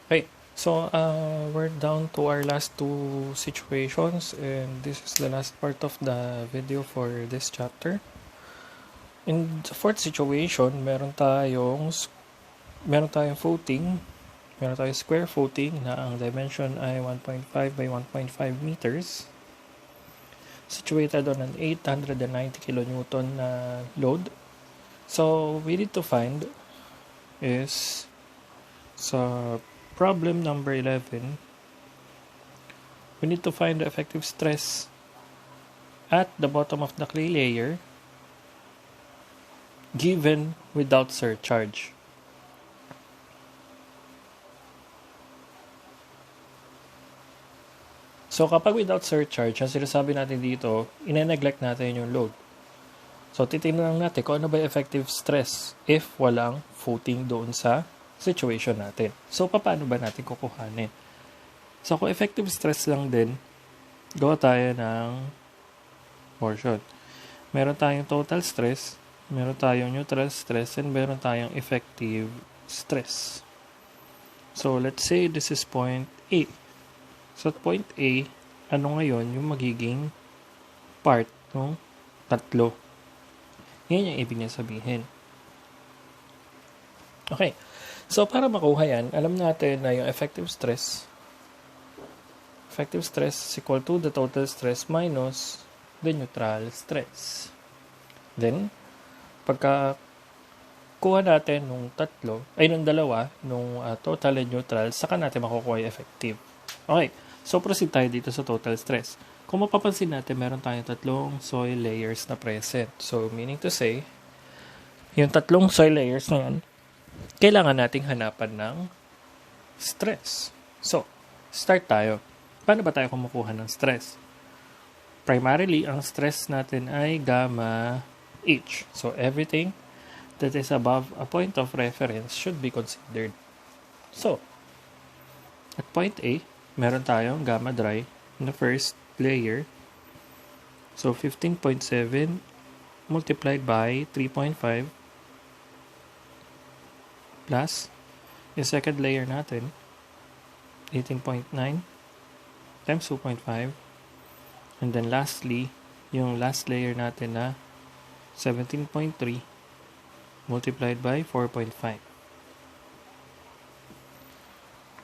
Okay, so we're down to our last two situations, and this is the last part of the video for this chapter. In the fourth situation, meron tayong footing, meron tayong square footing na ang dimension ay 1.5 by 1.5 meters, situated on an 890 kilonewton na load. So we need to find is sa problem number 11, we need to find the effective stress at the bottom of the clay layer given without surcharge. So kapag without surcharge, ang sinasabi natin dito, ine-neglect natin yung load. So titingnan lang natin kung ano ba yung effective stress if walang footing doon sa situation natin. So paano ba natin kukuhanin? So kung effective stress lang din, gawa tayo ng portion. Meron tayong total stress, meron tayong neutral stress, and meron tayong effective stress. So let's say this is point A. So at point A, ano ngayon yung magiging part ng tatlo? Yan yung ibig niya sabihin. Okay. So para makuha yan, alam natin na yung effective stress is equal to the total stress minus the neutral stress. Then, pagka kuha natin nung dalawa, nung total and neutral, saka natin makukuha yung effective. Okay, so proceed tayo dito sa total stress. Kung mapapansin natin, meron tayong tatlong soil layers na present. So, meaning to say, yung tatlong soil layers na yan, kailangan nating hanapan ng stress. So, start tayo. Paano ba tayo kumukuha ng stress? Primarily, ang stress natin ay gamma H. So, everything that is above a point of reference should be considered. So, at point A, meron tayong gamma dry in the first layer. So, 15.7 multiplied by 3.5 plus yung second layer natin, 18.9 times 2.5. And then lastly, yung last layer natin na 17.3 multiplied by 4.5.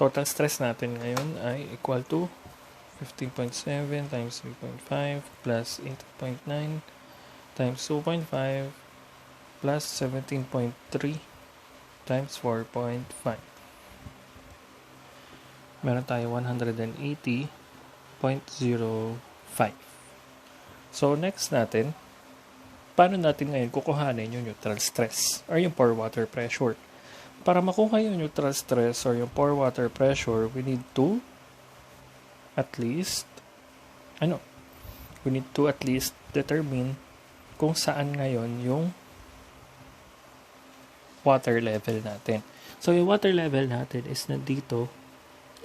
Total stress natin ngayon ay equal to 15.7 times 3.5 plus 18.9 times 2.5 plus 17.3 times 4.5. Meron tayo 180.05. So, next natin, paano natin ngayon kukuhanin yung neutral stress or yung pore water pressure? Para makuha yung neutral stress or yung pore water pressure, we need to at least determine kung saan ngayon yung water level natin. So, yung water level natin is nandito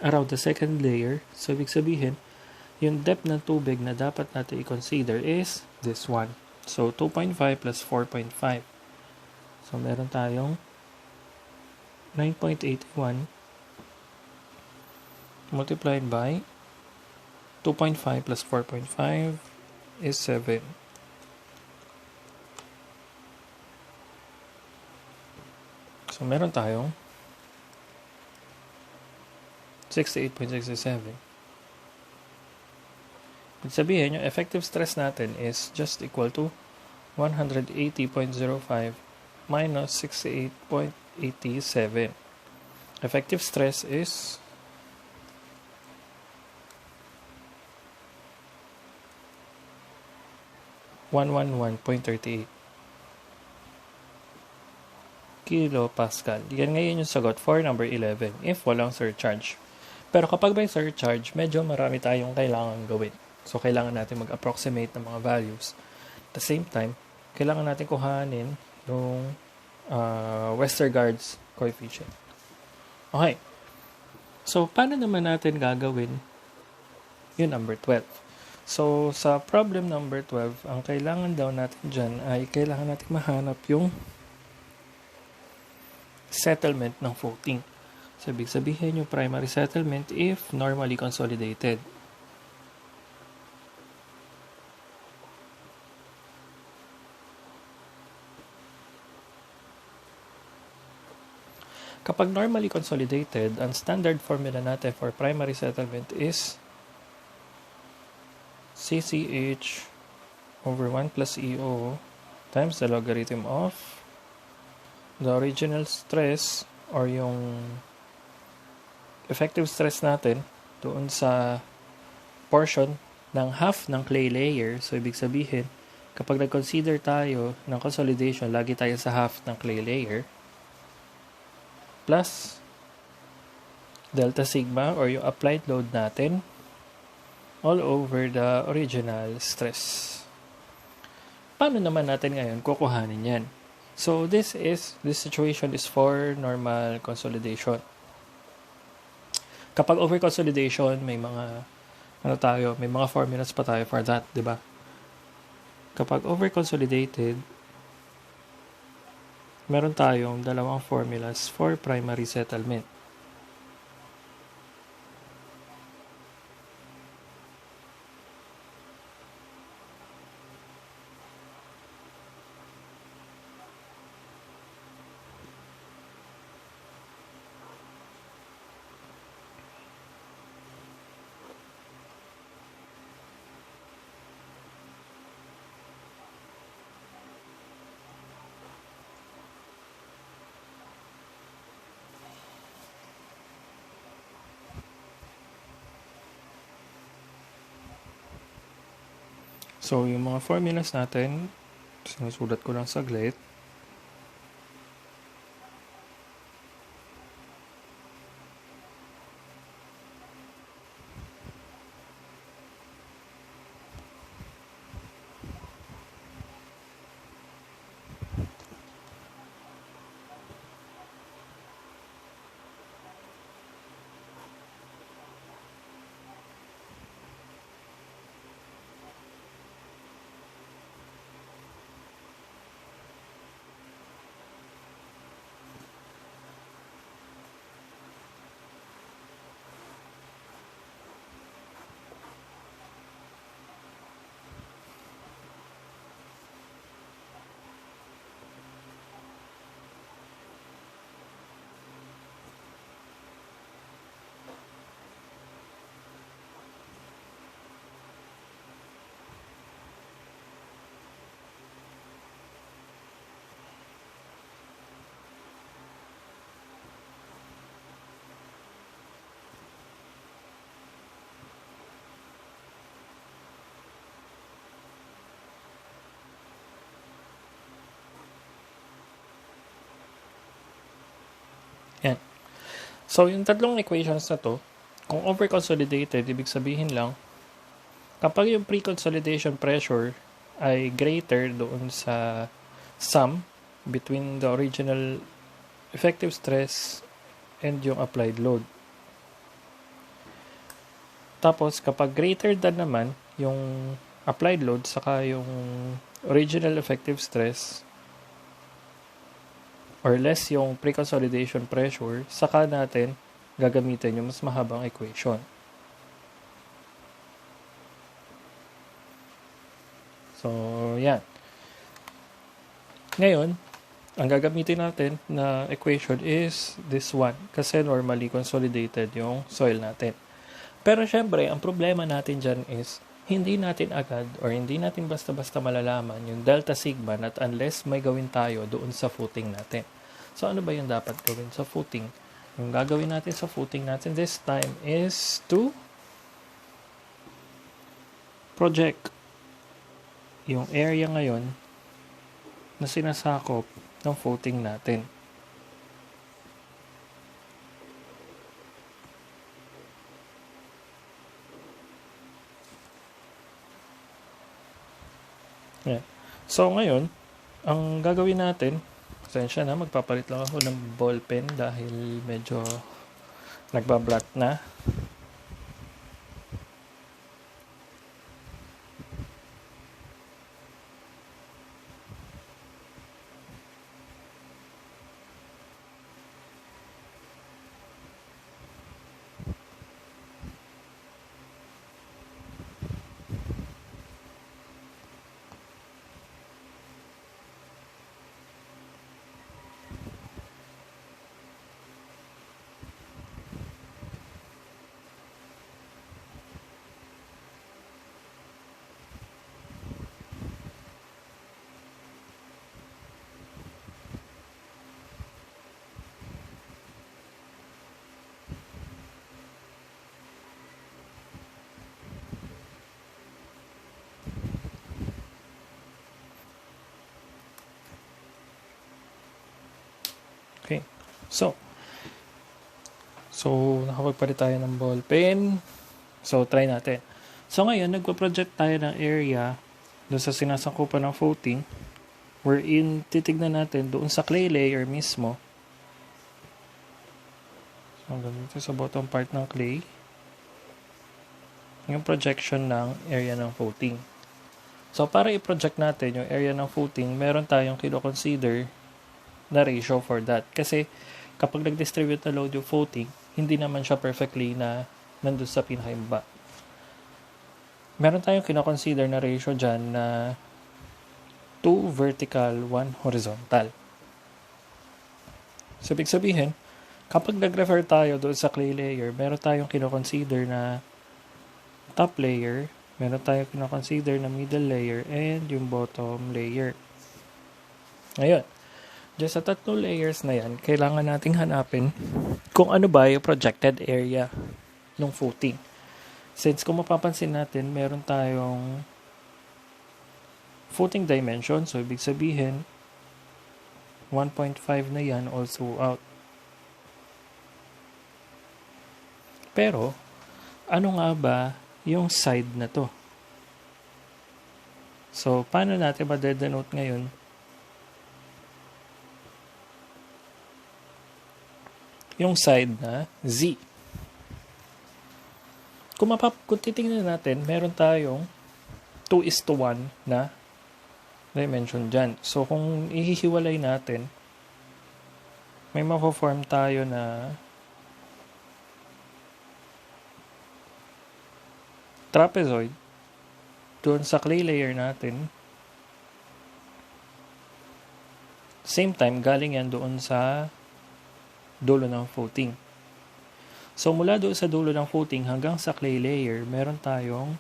around the second layer. So, ibig sabihin, yung depth ng tubig na dapat natin i-consider is this one. So, 2.5 plus 4.5. So, meron tayong 9.81 multiplied by 2.5 plus 4.5 is 7. So, meron tayong 68.67. Ibig sabihin, yung effective stress natin is just equal to 180.05 minus 68.87. Effective stress is 111.38 kilopascal. Yan ngayon yung sagot for number 11 if walang surcharge. Pero kapag may surcharge, medyo marami tayong kailangan gawin. So, kailangan natin mag-approximate ng mga values. At the same time, kailangan natin kuhanin yung Westergaard's coefficient. Okay. So, paano naman natin gagawin yung number 12? So, sa problem number 12, ang kailangan daw natin dyan ay kailangan natin mahanap yung settlement ng footing. So, ibig sabihin yung primary settlement if normally consolidated. Kapag normally consolidated, ang standard formula natin for primary settlement is CCH over 1 plus EO times the logarithm of the original stress or yung effective stress natin doon sa portion ng half ng clay layer. So, ibig sabihin, kapag nag-consider tayo ng consolidation, lagi tayo sa half ng clay layer plus delta sigma or yung applied load natin all over the original stress. Paano naman natin ngayon kukuhanin yan? So, this situation is for normal consolidation. Kapag over consolidation, may mga may mga formulas pa tayo for that, di ba? Kapag over consolidated, meron tayong dalawang formulas for primary settlement. So, yung mga formulas natin, sinusulat ko lang saglit. Yan. So, yung tatlong equations na to, kung over-consolidated, ibig sabihin lang, kapag yung pre-consolidation pressure ay greater doon sa sum between the original effective stress and yung applied load. Tapos, kapag greater than naman yung applied load saka yung original effective stress or less yung pre-consolidation pressure, saka natin gagamitin yung mas mahabang equation. So, yan. Ngayon, ang gagamitin natin na equation is this one kasi normally consolidated yung soil natin. Pero syempre, ang problema natin dyan is hindi natin agad or hindi natin basta-basta malalaman yung delta sigma not unless may gawin tayo doon sa footing natin. So, ano ba yung dapat gawin sa footing? Yung gagawin natin sa footing natin this time is to project yung area ngayon na sinasakop ng footing natin. Yeah. So, ngayon, ang gagawin natin, pasensya na, magpapalit lang ako ng ballpen dahil medyo nagbablat na. So, nakapagpalit tayo ng ball pen. So, try natin. So, ngayon, nagpa-project tayo ng area doon sa sinasangkupan ng footing wherein titignan natin doon sa clay layer mismo. So, dito sa bottom part ng clay, yung projection ng area ng footing. So, para i-project natin yung area ng footing, meron tayong kino-consider na ratio for that. Kasi, kapag nag-distribute na load yung footing, hindi naman siya perfectly na nandun sa pinakaimba. Meron tayong kino-consider na ratio dyan na 2 vertical, 1 horizontal. So, ibig sabihin, kapag nag-refer tayo doon sa clay layer, meron tayong kino-consider na top layer, meron tayong kino-consider na middle layer, and yung bottom layer. Ngayon, dyan sa tatlong layers na yan, kailangan nating hanapin kung ano ba yung projected area ng footing. Since kung mapapansin natin, meron tayong footing dimension, so ibig sabihin, 1.5 na yan all throughout. Pero, ano nga ba yung side na to? So, paano natin ma-denote ngayon yung side na Z? Kung titingnan natin, meron tayong 2:1 na dimension dyan. So, kung ihihiwalay natin, may mapo-form tayo na trapezoid doon sa clay layer natin. Same time, galing yan doon sa dulo ng footing. So, mula doon sa dulo ng footing hanggang sa clay layer, meron tayong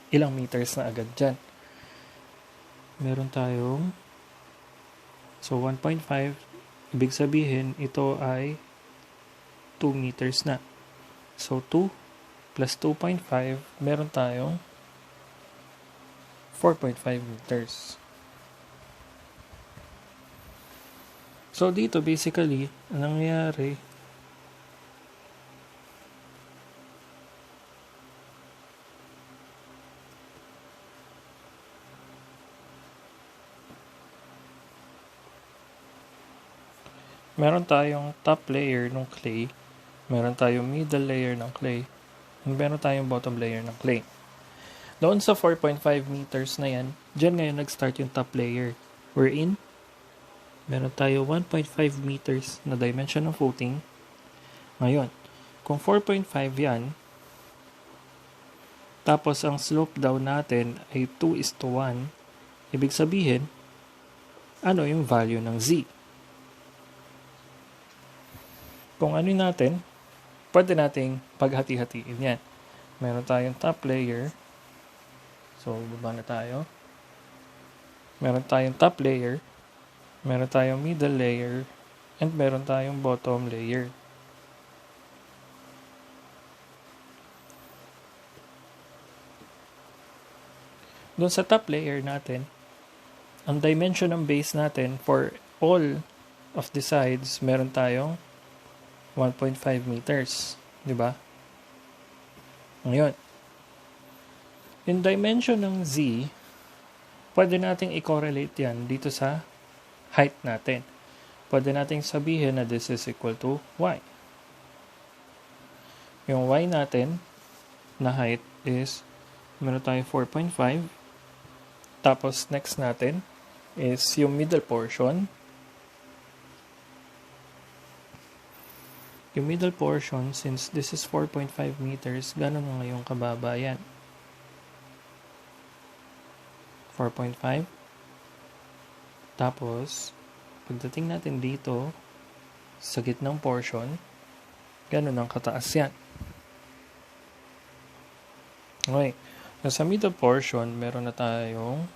ilang meters na agad dyan. Meron tayong 1.5, ibig sabihin, ito ay 2 meters na. So, 2 plus 2.5, meron tayong 4.5 meters. So, dito basically, ang nangyayari, meron tayong top layer ng clay, meron tayong middle layer ng clay, and meron tayong bottom layer ng clay. Doon sa 4.5 meters na yan, dyan ngayon nag-start yung top layer. Wherein, meron tayo 1.5 meters na dimension ng footing. Ngayon, kung 4.5 yan, tapos ang slope daw natin ay 2:1, ibig sabihin, ano yung value ng Z? Kung ano natin, pwede nating paghati-hatiin yan. Meron tayong top layer. So, baba na tayo. Meron tayong top layer. Meron tayong middle layer. And meron tayong bottom layer. Doon sa top layer natin, ang dimension ng base natin for all of the sides, meron tayong 1.5 meters. Diba? Ngayon, yung dimension ng Z, pwede nating i-correlate yan dito sa height natin. Pwede nating sabihin na this is equal to Y. Yung Y natin na height is, meron tayong 4.5. Tapos, next natin is yung middle portion. Yung middle portion, since this is 4.5 meters, gano'n na ngayong kababa yan? 4.5. Tapos, pagdating natin dito, sa gitnang portion, gano'n ang kataas yan. Okay. Sa middle portion, meron na tayong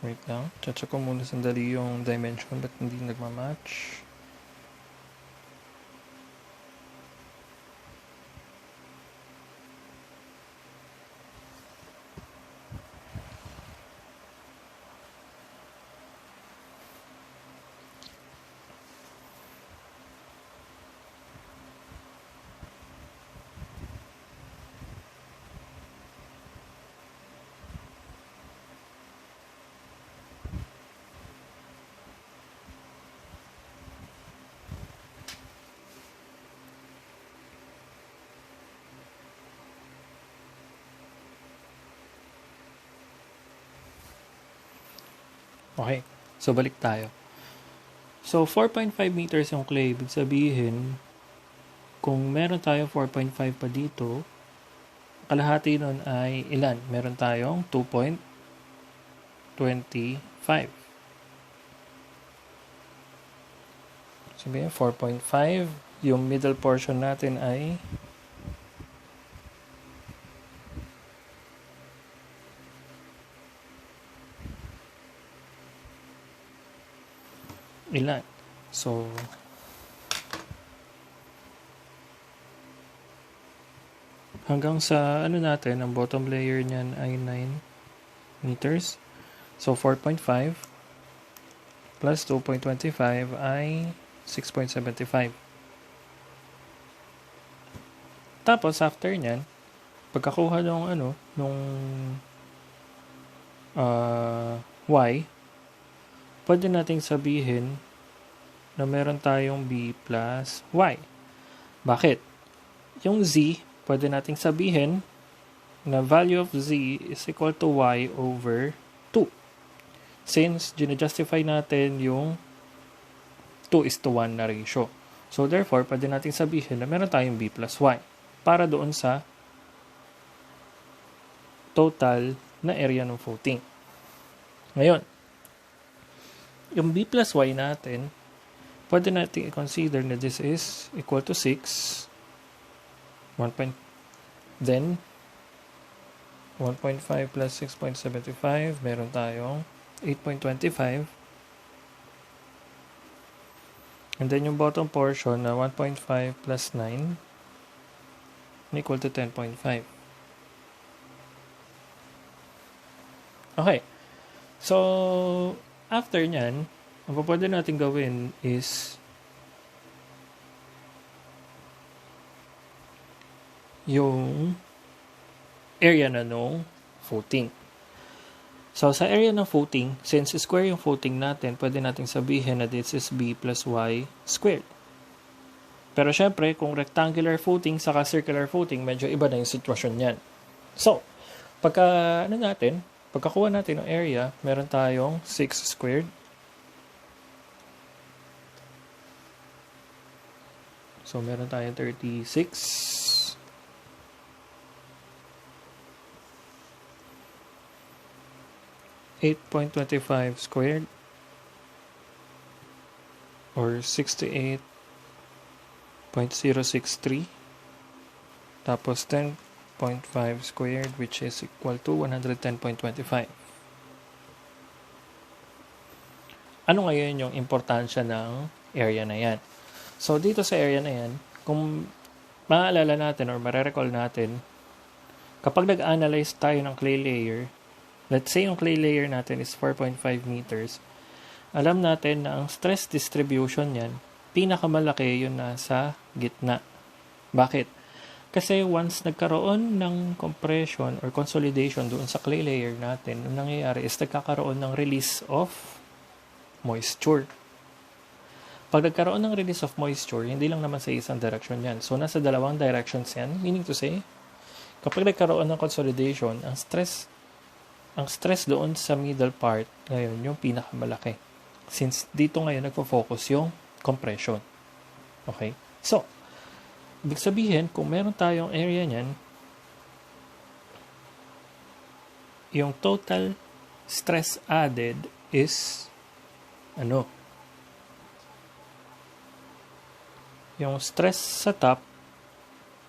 Wait lang. Check ko muna sandali yung dimension ba't hindi nagmamatch. Okay. So, balik tayo. So, 4.5 meters yung clay. Ibig sabihin, kung meron tayong 4.5 pa dito, kalahati nun ay ilan? Meron tayong 2.25. Sabihin, 4.5. Yung middle portion natin ay ilan? So, hanggang sa ano natin, ang bottom layer niyan ay 9 meters. So, 4.5 plus 2.25 ay 6.75. Tapos, after nyan, pagkakuha nung y, pwede nating sabihin na meron tayong b plus y. Bakit? Yung z, pwede nating sabihin na value of z is equal to y over 2. Since gina-justify natin yung 2:1 na ratio. So therefore, pwede nating sabihin na meron tayong b plus y para doon sa total na area ng footing. Ngayon, yung b plus y natin, pwede natin i-consider na this is equal to 6. Then, 1.5 plus 6.75, meron tayong 8.25. And then yung bottom portion na 1.5 plus 9 equal to 10.5. Okay. So, after nyan, ang pwede natin gawin is yung area na nung footing. So, sa area ng footing, since square yung footing natin, pwede natin sabihin na this is b plus y squared. Pero syempre, kung rectangular footing saka circular footing, medyo iba na yung sitwasyon niyan. So, pagkakuha natin ng area, meron tayong 6 squared. So, meron tayong 36. 8.25 squared or 68.063 tapos 10.5 squared which is equal to 110.25. Ano ngayon yung importansya ng area na yan? So dito sa area na yan, kung maaalala natin or marirecall natin, kapag nag-analyze tayo ng clay layer, let's say yung clay layer natin is 4.5 meters. Alam natin na ang stress distribution niyan, pinakamalaki yun nasa gitna. Bakit? Kasi once nagkaroon ng compression or consolidation doon sa clay layer natin, ang nangyayari is nagkakaroon ng release of moisture. Pag nagkaroon ng release of moisture, hindi lang naman sa isang direction yan. So, nasa dalawang directions yan. Meaning to say, kapag nagkaroon ng consolidation, ang stress doon sa middle part, ngayon, yung pinakamalaki. Since dito ngayon, nagpo-focus yung compression. Okay? So, ibig sabihin, kung meron tayong area niyan, yung total stress added is, yung stress sa top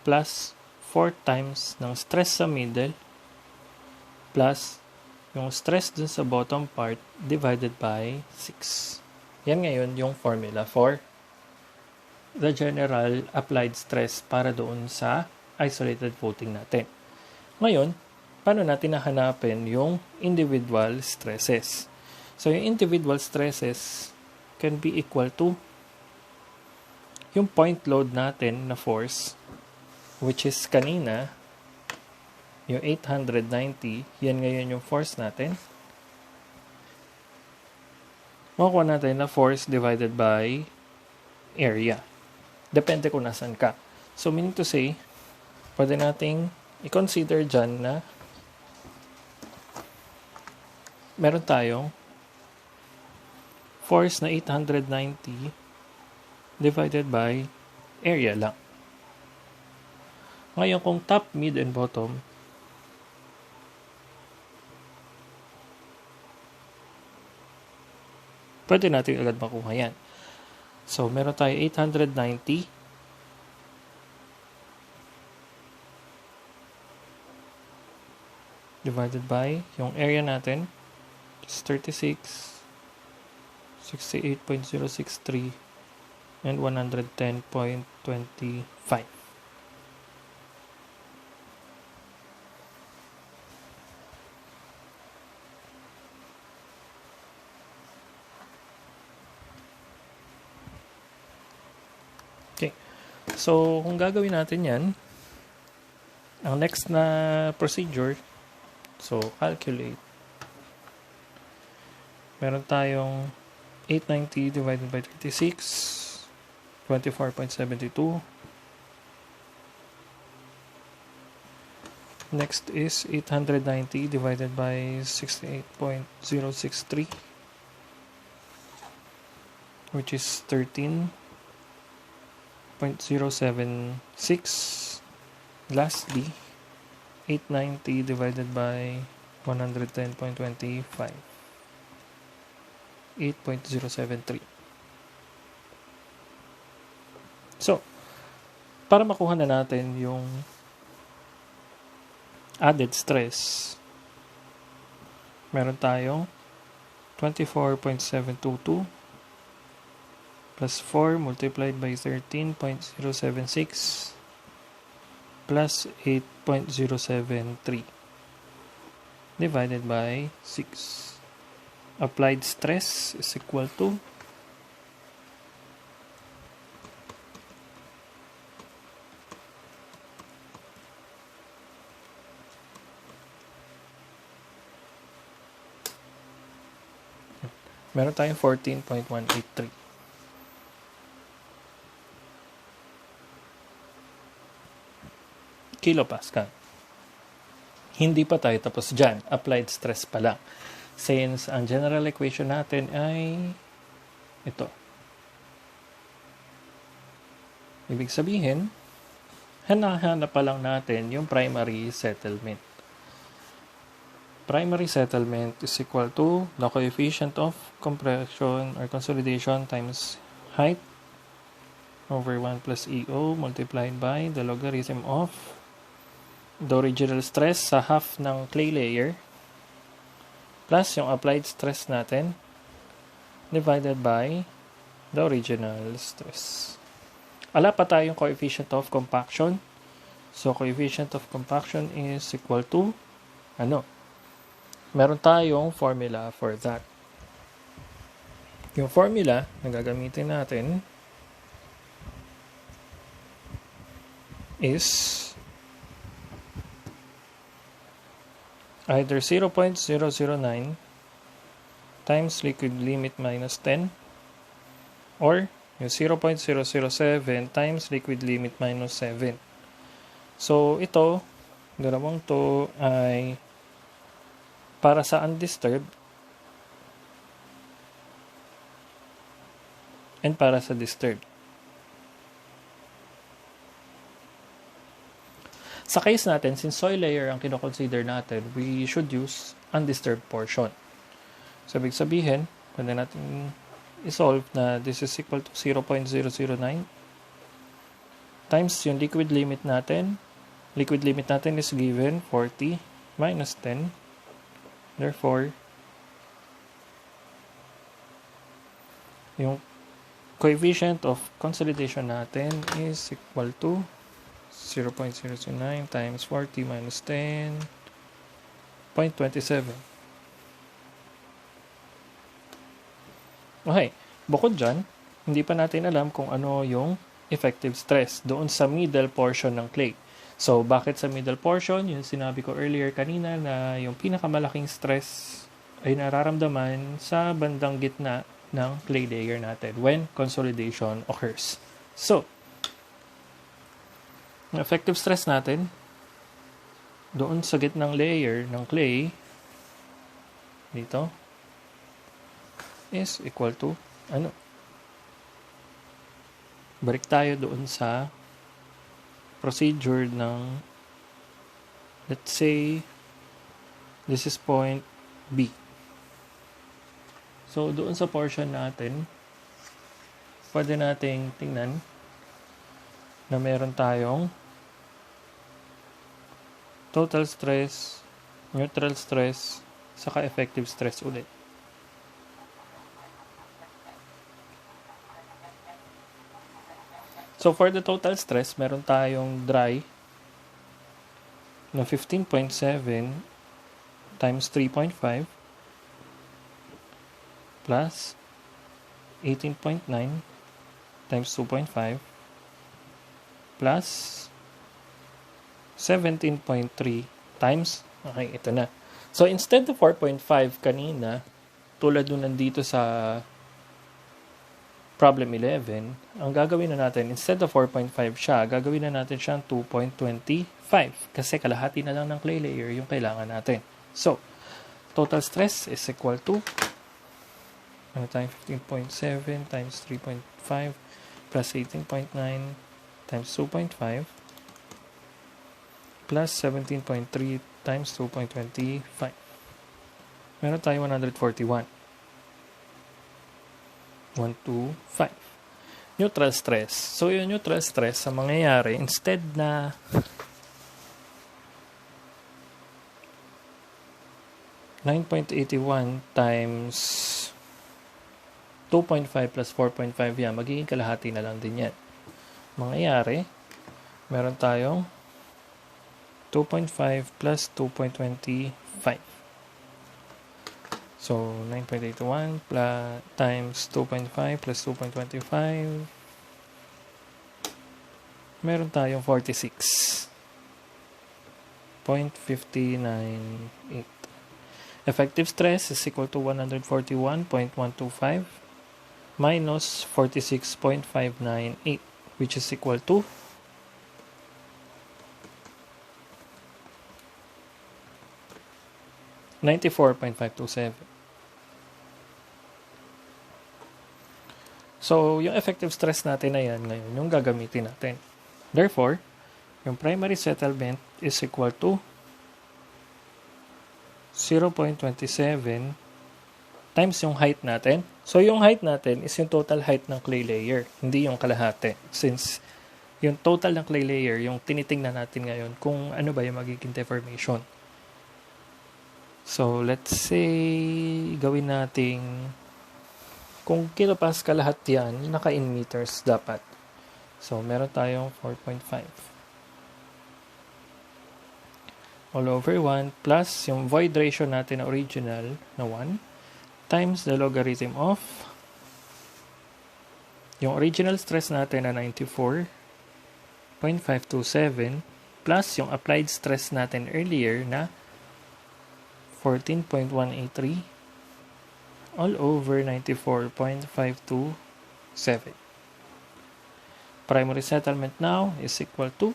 plus 4 times ng stress sa middle plus yung stress dun sa bottom part divided by 6. Yan ngayon yung formula for the general applied stress para doon sa isolated footing natin. Ngayon, paano natin nahanapin yung individual stresses? So, yung individual stresses can be equal to yung point load natin na force, which is kanina, yung 890, yan ngayon yung force natin. Makukuha natin na force divided by area. Depende kung nasan ka. So, meaning to say, pwede nating i-consider dyan na meron tayong force na 890 divided by area lang. Ngayon, kung top, mid, and bottom, pwede natin agad makuha yan. So, meron tayo 890 divided by yung area natin is 36, 68.063, and 110.25. Okay. So, kung gagawin natin yan, ang next na procedure, so, calculate. Meron tayong 890 divided by 36, 24.72. Next is 890 divided by 68.063, which is 13.076. Lastly, 890 divided by 110.25, 8.073. So, para makuha na natin yung added stress, meron tayong 24.722 plus 4 multiplied by 13.076 plus 8.073 divided by 6. Applied stress is equal to meron tayong 14.183. Kilopascal. Hindi pa tayo tapos dyan. Applied stress pa lang. Since ang general equation natin ay ito. Ibig sabihin, hanahanap pa lang natin yung primary settlement. Primary settlement is equal to the coefficient of compression or consolidation times height over 1 plus EO multiplied by the logarithm of the original stress sa half ng clay layer plus yung applied stress natin divided by the original stress. Ala pa tayong coefficient of compaction. So, coefficient of compaction is equal to meron tayong formula for that. Yung formula na gagamitin natin is either 0.009 times liquid limit minus 10 or yung 0.007 times liquid limit minus 7. So, ito, dalawang to ay para sa undisturbed and para sa disturbed. Sa case natin, since soil layer ang kinoconsider natin, we should use undisturbed portion. So, ibig sabihin, pwede natin isolve na this is equal to 0.009 times yung liquid limit natin. Liquid limit natin is given 40 minus 10 Therefore, yung coefficient of consolidation natin is equal to 0.009 times 40 minus 10.27. Okay, bukod dyan, hindi pa natin alam kung ano yung effective stress doon sa middle portion ng clay. So, bakit sa middle portion? Yung sinabi ko earlier kanina na yung pinakamalaking stress ay nararamdaman sa bandang gitna ng clay layer natin when consolidation occurs. So, ang effective stress natin doon sa gitnang layer ng clay dito is equal to ano? Balik tayo doon sa procedure ng, let's say, this is point B. So, doon sa portion natin, pwede nating tingnan na meron tayong total stress, neutral stress, saka effective stress ulit. So, for the total stress, meron tayong dry na 15.7 times 3.5 plus 18.9 times 2.5 plus 17.3 times, okay, ito na. So, instead of 4.5 kanina, tulad nung nandito sa problem 11, ang gagawin na natin, instead of 4.5 siya, gagawin na natin siyang 2.25 kasi kalahati na lang ng clay layer yung kailangan natin. So, total stress is equal to 15.7 times 3.5 plus 18.9 times 2.5 plus 17.3 times 2.25. Meron tayo 141. 125. Neutral stress. So, yung neutral stress, sa mangyayari, instead na (9.81) times 2.5 plus 4.5 yan, magiging kalahati na lang din yan. Mangyayari, meron tayong 2.5 plus 2.25. So, 9.81 plus times 2.5 plus 2.25. Meron tayong 46.598. Effective stress is equal to 141.125 minus 46.598, which is equal to 94.527. So, yung effective stress natin na yan ngayon, yung gagamitin natin. Therefore, yung primary settlement is equal to 0.27 times yung height natin. So, yung height natin is yung total height ng clay layer, hindi yung kalahati. Since yung total ng clay layer, yung tinitingnan natin ngayon kung ano ba yung magiging deformation. So, let's say, gawin nating kung kilopascal lahat yan, naka-in meters dapat. So, meron tayong 4.5. All over 1 plus yung void ratio natin na original na 1 times the logarithm of yung original stress natin na 94.527 plus yung applied stress natin earlier na 14.183 all over 94.527. Primary settlement now is equal to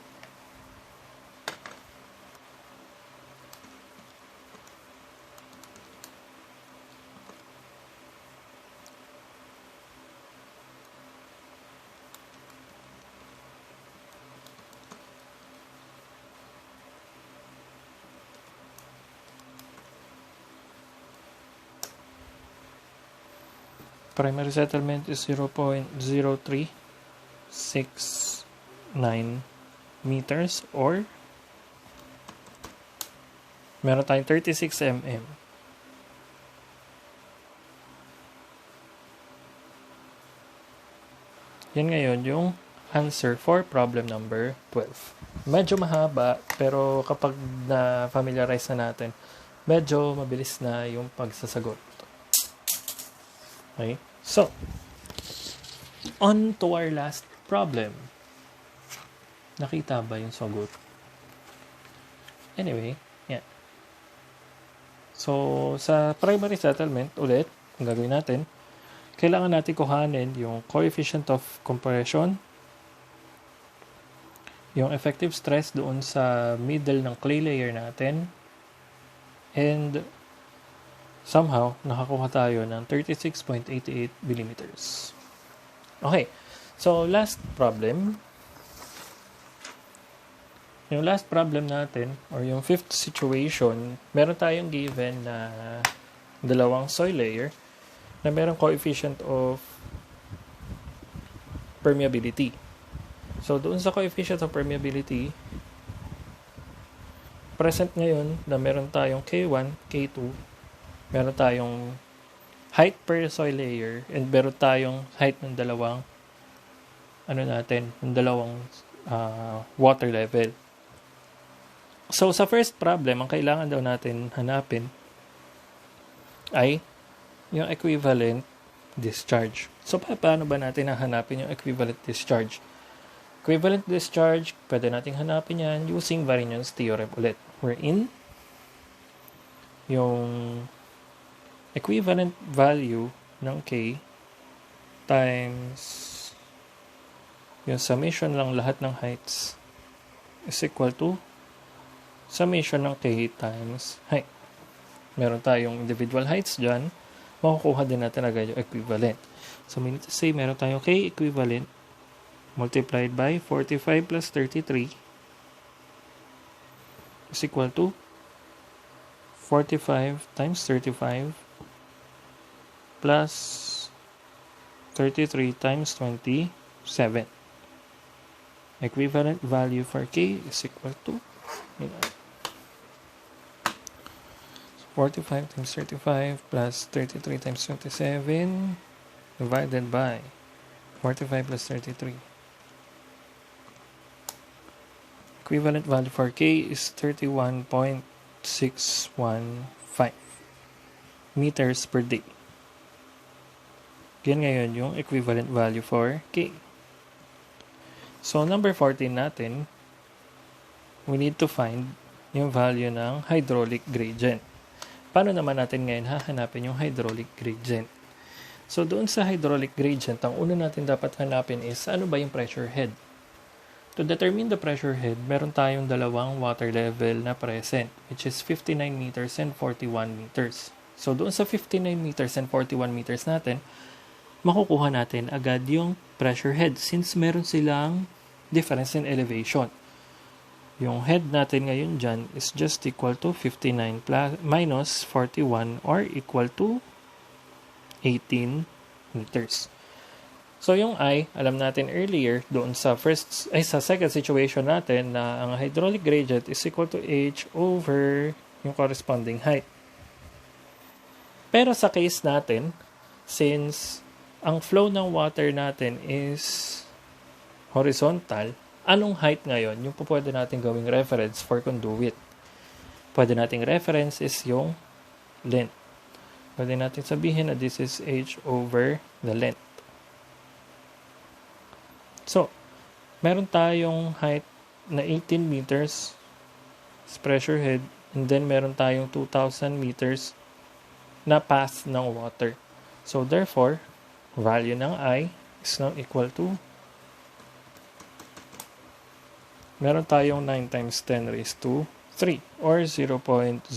primary settlement is 0.0369 meters or meron tayong 36 mm. Yan ngayon yung answer for problem number 12. Medyo mahaba, pero kapag na-familiarize na natin, medyo mabilis na yung pagsasagot. Okay? So, on to our last problem. Nakita ba yung sagot? Anyway, yan. So, sa primary settlement, ulit, ang gagawin natin, kailangan natin kuhanin yung coefficient of compression, yung effective stress doon sa middle ng clay layer natin, and somehow, nakakuha tayo ng 36.88 millimeters. Okay, so last problem. Yung last problem natin, or yung fifth situation, meron tayong given na dalawang soil layer na merong coefficient of permeability. So, doon sa coefficient of permeability, present ngayon na meron tayong K1, K2, meron tayong height per soil layer, and meron tayong height ng dalawang water level. So, sa first problem, ang kailangan daw natin hanapin ay yung equivalent discharge. So, paano ba natin hahanapin yung equivalent discharge? Equivalent discharge, pwede natin hanapin yan using Varignon's theorem ulit. Wherein, yung equivalent value ng K times yung summation lang lahat ng heights is equal to summation ng K times height. Meron tayong individual heights dyan, makukuha din natin agad yung equivalent. So, we need to say meron tayong K equivalent multiplied by 45 plus 33 is equal to 45 times 35 plus 33 times 27. Equivalent value for K is equal to 45 times 35 plus 33 times 27 divided by 45 plus 33. Equivalent value for K is 31.615 meters per day. Yan ngayon yung equivalent value for K. So, number 14 natin, we need to find yung value ng hydraulic gradient. Paano naman natin ngayon hahanapin yung hydraulic gradient? So, doon sa hydraulic gradient, ang una natin dapat hanapin is ano ba yung pressure head? To determine the pressure head, meron tayong dalawang water level na present, which is 59 meters and 41 meters. So, doon sa 59 meters and 41 meters natin, makukuha natin agad yung pressure head since meron silang difference in elevation. Yung head natin ngayon dyan is just equal to 59 minus 41 or equal to 18 meters. So, yung I, alam natin earlier, doon sa sa second situation natin na ang hydraulic gradient is equal to H over yung corresponding height. Pero sa case natin, since ang flow ng water natin is horizontal, anong height ngayon yung pwede natin gawing reference for conduit? Pwede nating reference is yung length. Pwede natin sabihin na this is H over the length. So, meron tayong height na 18 meters pressure head, and then meron tayong 2,000 meters na path ng water. So, therefore, value ng I is now equal to meron tayong 9 times 10 raised to 3 or 0.009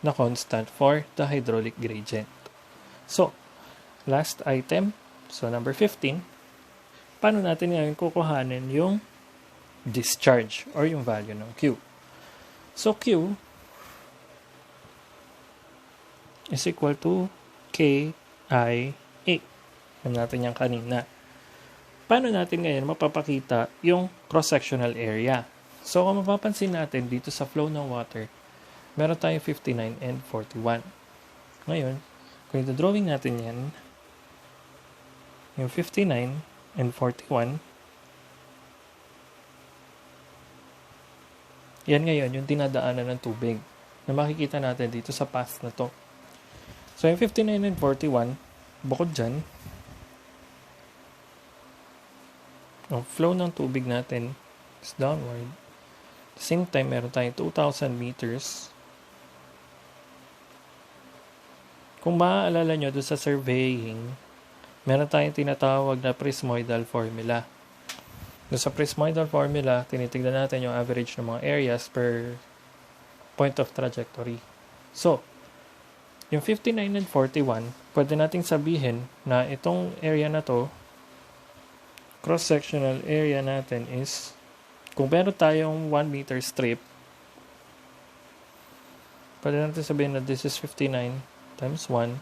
na constant for the hydraulic gradient. So, last item, so number 15, paano natin ngayon kukuhanin yung discharge or yung value ng Q? So, Q is equal to KIA. Alam natin yan kanina. Paano natin ngayon mapapakita yung cross-sectional area? So, kung mapapansin natin dito sa flow ng water, meron tayong 59 and 41. Ngayon, kung ito drawing natin yan, yung 59 and 41, yan ngayon yung dinadaanan ng tubig na makikita natin dito sa path na to. So, yung 59 and 41, bukod dyan, ang flow ng tubig natin is downward. At the same time, meron tayong 2,000 meters. Kung maaalala nyo doon sa surveying, meron tayong tinatawag na prismoidal formula. Doon sa prismoidal formula, tinitignan natin yung average ng mga areas per point of trajectory. So, yung 59 and 41, pwede nating sabihin na itong area na to, cross-sectional area natin is, kung meron tayong 1 meter strip, pwede natin sabihin na this is 59 times 1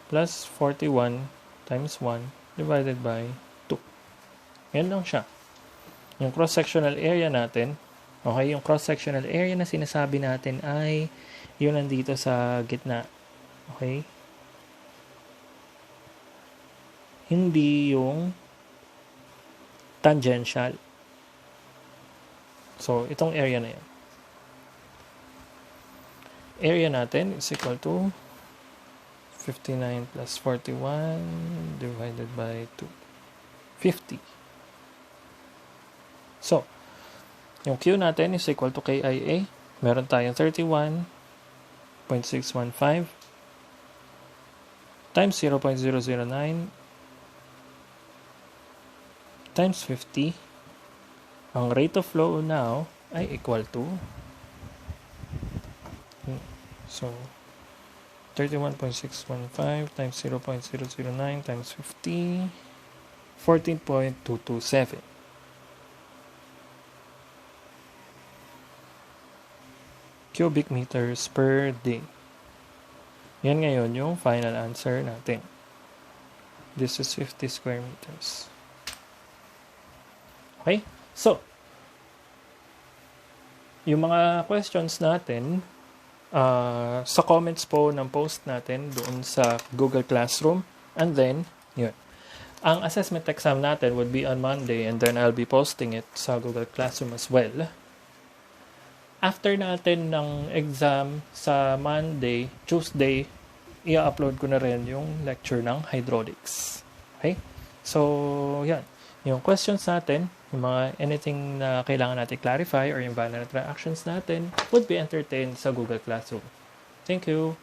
plus 41 times 1 divided by 2. Yan lang siya. Yung cross-sectional area natin, okay, yung cross-sectional area na sinasabi natin ay yun nandito sa gitna. Okay? Hindi yung tangential. So, itong area na yan. Area natin is equal to 59 plus 41 divided by 2. 50. So, yung Q natin is equal to KIA. Meron tayong 31.615 times 0.009 times 50. Ang rate of flow now ay equal to, so 31.615 times 0.009 times 50, 14.227 cubic meters per day. Yan ngayon yung final answer natin. This is 50 square meters. Okay? So, yung mga questions natin, sa comments po ng post natin doon sa Google Classroom. And then, yun. Ang assessment exam natin would be on Monday and then I'll be posting it sa Google Classroom as well. After natin ng exam sa Monday, Tuesday, i-upload ko na rin yung lecture ng hydraulics. Okay? So, yan. Yung questions natin, yung mga anything na kailangan natin clarify or yung binary reactions natin would be entertained sa Google Classroom. Thank you!